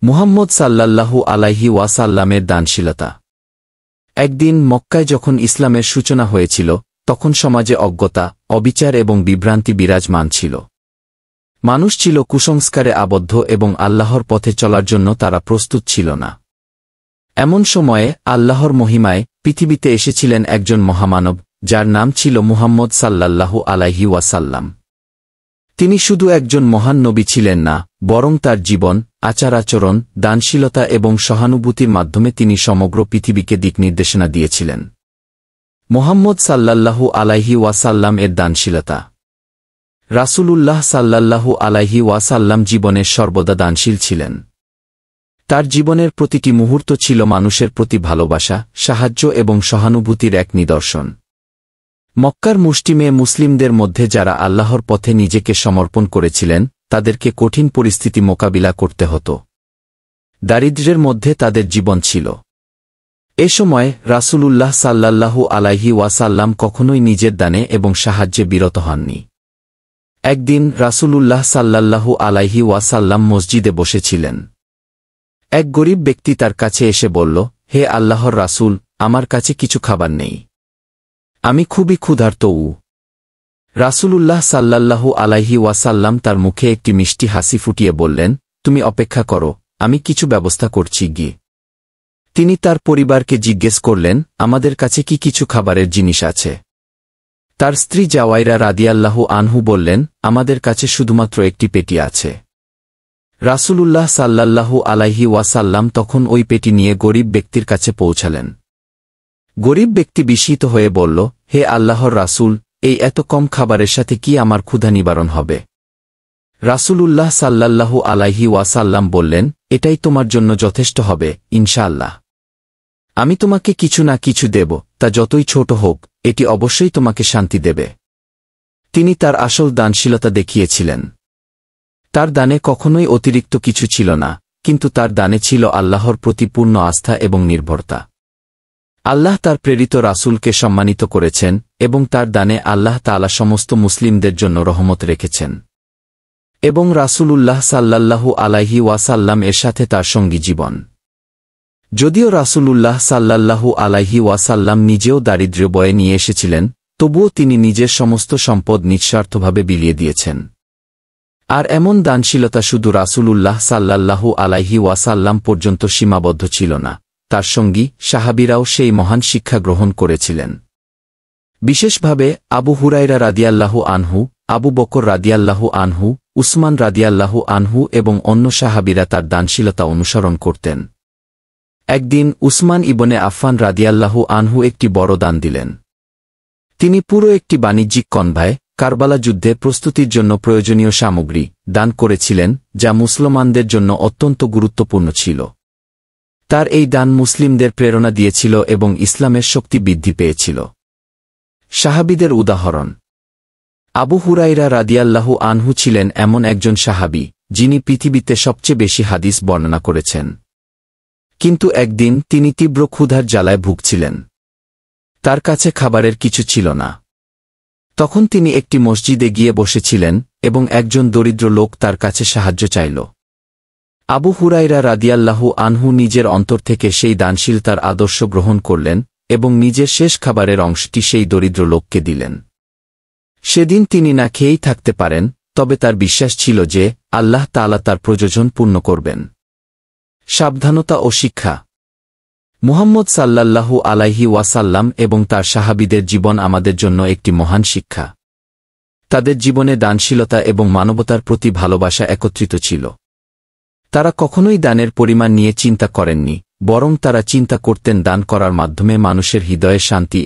মুহাম্মদ সাল্লাল্লাহু আলাইহি ওয়াসাল্লামের দানশীলতা। একদিন মক্কায় যখন ইসলামের সূচনা হয়েছিল, তখন সমাজে অজ্ঞতা, অবিচার এবং বিভ্রান্তি বিরাজমান ছিল। মানুষ ছিল কুসংস্কারে আবদ্ধ এবং আল্লাহর পথে চলার জন্য তারা প্রস্তুত ছিল না। এমন সময়ে আল্লাহর মহিমায় পৃথিবীতে এসেছিলেন একজন মহামানব, যার নাম ছিল মুহাম্মদ সাল্লাল্লাহু আলাইহি ওয়াসাল্লাম। তিনি শুধু একজন মহান নবী ছিলেন না, বরং তার জীবন, আচার-আচরণ, দানশীলতা এবং সহানুভূতির মাধ্যমে তিনি সমগ্র পৃথিবীকে দিকনির্দেশনা দিয়েছিলেন। মুহাম্মদ সাল্লাল্লাহু আলাইহি ওয়াসাল্লাম এর দানশীলতা। রাসূলুল্লাহ সাল্লাল্লাহু আলাইহি ওয়াসাল্লাম জীবনের সর্বদা দানশীল ছিলেন। তার জীবনের প্রতিটি মুহূর্ত ছিল মানুষের প্রতি ভালোবাসা, সাহায্য এবং সহানুভূতির এক নিদর্শন। মক্কার মুষ্টিমেয় মুসলিমদের মধ্যে যারা আল্লাহর পথে নিজেকে সমর্পণ করেছিলেন, তাদেরকে কঠিন পরিস্থিতি মোকাবিলা করতে হতো। দারিদ্র্যের মধ্যে তাদের জীবন ছিল। এ সময় রাসূলুল্লাহ সাল্লাল্লাহু আলাইহি ওয়াসাল্লাম কখনোই নিজের দানে এবং সাহায্যে বিরত হননি। একদিন রাসূলুল্লাহ সাল্লাল্লাহু আলাইহি ওয়াসাল্লাম মসজিদে বসেছিলেন। এক গরিব ব্যক্তি তার কাছে এসে বলল, হে আল্লাহর রাসূল, আমার কাছে কিছু খাবার নেই। আমি খুবই ক্ষুধার্ত। রাসূলুল্লাহ সাল্লাল্লাহু আলাইহি ওয়াসাল্লাম তার মুখে একটি মিষ্টি হাসি ফুটিয়ে বললেন, তুমি অপেক্ষা করো, আমি কিছু ব্যবস্থা করছি গিয়ে। তিনি তার পরিবারকে জিজ্ঞেস করলেন, আমাদের কাছে কি কিছু খাবারের জিনিস আছে? তার স্ত্রী জাওয়াইরা রাদিয়াল্লাহু আনহু বললেন, আমাদের কাছে শুধুমাত্র একটি পেটি আছে। রাসূলুল্লাহ সাল্লাল্লাহু আলাইহি ওয়াসাল্লাম তখন ওই পেটি নিয়ে গরিব ব্যক্তির কাছে পৌঁছালেন। গরিব ব্যক্তি বিস্মিত হয়ে বলল, হে আল্লাহর রাসূল, এই এত কম খাবারের সাথে কি আমার ক্ষুধা নিবারণ হবে? রাসূলুল্লাহ সাল্লাল্লাহু আলাইহি ওয়াসাল্লাম বললেন, এটাই তোমার জন্য যথেষ্ট হবে, ইনশাআল্লাহ। আমি তোমাকে কিছু না কিছু দেব, তা যতই ছোট হোক, এটি অবশ্যই তোমাকে শান্তি দেবে। তিনি তার আসল দানশীলতা দেখিয়েছিলেন। তার দানে কখনোই অতিরিক্ত কিছু ছিল না, কিন্তু তার দানে ছিল আল্লাহর প্রতি পূর্ণ আস্থা এবং নির্ভরতা। আল্লাহ তার প্রেরিত রাসূলকে সম্মানিত করেছেন এবং তার দানে আল্লাহ তাআলা সমস্ত মুসলিমদের জন্য রহমত রেখেছেন। এবং রাসূলুল্লাহ সাল্লাল্লাহু আলাইহি ওয়াসাল্লাম এর সাথে তার সঙ্গী জীবন। যদিও রাসূলুল্লাহ সাল্লাল্লাহু আলাইহি ওয়াসাল্লাম নিজেও দারিদ্র্য বয়ে নিয়ে এসেছিলেন, তবুও তিনি নিজের সমস্ত সম্পদ নিঃস্বার্থভাবে বিলিয়ে দিয়েছেন। আর এমন দানশীলতা শুধু রাসূলুল্লাহ সাল্লাল্লাহু আলাইহি ওয়াসাল্লাম পর্যন্ত সীমাবদ্ধ ছিল না, তার সঙ্গী সাহাবীরাও সেই মহান শিক্ষা গ্রহণ করেছিলেন। বিশেষভাবে আবু হুরায়রা রাদিয়াল্লাহু আনহু, আবু বকর রাদিয়াল্লাহু আনহু, উসমান রাদিয়াল্লাহু আনহু এবং অন্য সাহাবীরা তার দানশীলতা অনুসরণ করতেন। একদিন উসমান ইবনে আফফান রাদিয়াল্লাহু আনহু একটি বড় দান দিলেন। তিনি পুরো একটি বাণিজ্যিক কনভয়, কারবালা যুদ্ধে প্রস্তুতির জন্য প্রয়োজনীয় সামগ্রী দান করেছিলেন, যা মুসলমানদের জন্য অত্যন্ত গুরুত্বপূর্ণ ছিল। তার এই দান মুসলিমদের প্রেরণা দিয়েছিল এবং ইসলামের শক্তি বৃদ্ধি পেয়েছিল। সাহাবীদের উদাহরণ। আবু হুরায়রা রাদিয়াল্লাহু আনহু ছিলেন এমন একজন সাহাবী, যিনি পৃথিবীতে সবচেয়ে বেশি হাদিস বর্ণনা করেছেন। কিন্তু একদিন তিনি তীব্র ক্ষুধার জ্বালায় ভুগছিলেন। তার কাছে খাবারের কিছু ছিল না। তখন তিনি একটি মসজিদে গিয়ে বসেছিলেন এবং একজন দরিদ্র লোক তার কাছে সাহায্য চাইল। আবু হুরায়রা রাদিয়াল্লাহু আনহু নিজের অন্তর থেকে সেই দানশীলতার আদর্শ গ্রহণ করলেন এবং নিজের শেষ খাবারের অংশটি সেই দরিদ্র লোককে দিলেন। সেদিন তিনি না খেয়েই থাকতে পারেন, তবে তার বিশ্বাস ছিল যে আল্লাহ তাআলা তার প্রয়োজন পূর্ণ করবেন। সাবধানতা ও শিক্ষা। মুহাম্মদ সাল্লাল্লাহু আলাইহি ওয়াসাল্লাম এবং তার সাহাবীদের জীবন আমাদের জন্য একটি মহান শিক্ষা। তাদের জীবনে দানশীলতা এবং মানবতার প্রতি ভালোবাসা একত্রিত ছিল। তারা কখনোই দানের পরিমাণ নিয়ে চিন্তা করেননি, বরং তারা চিন্তা করতেন দান করার মাধ্যমে মানুষের হৃদয়ে শান্তি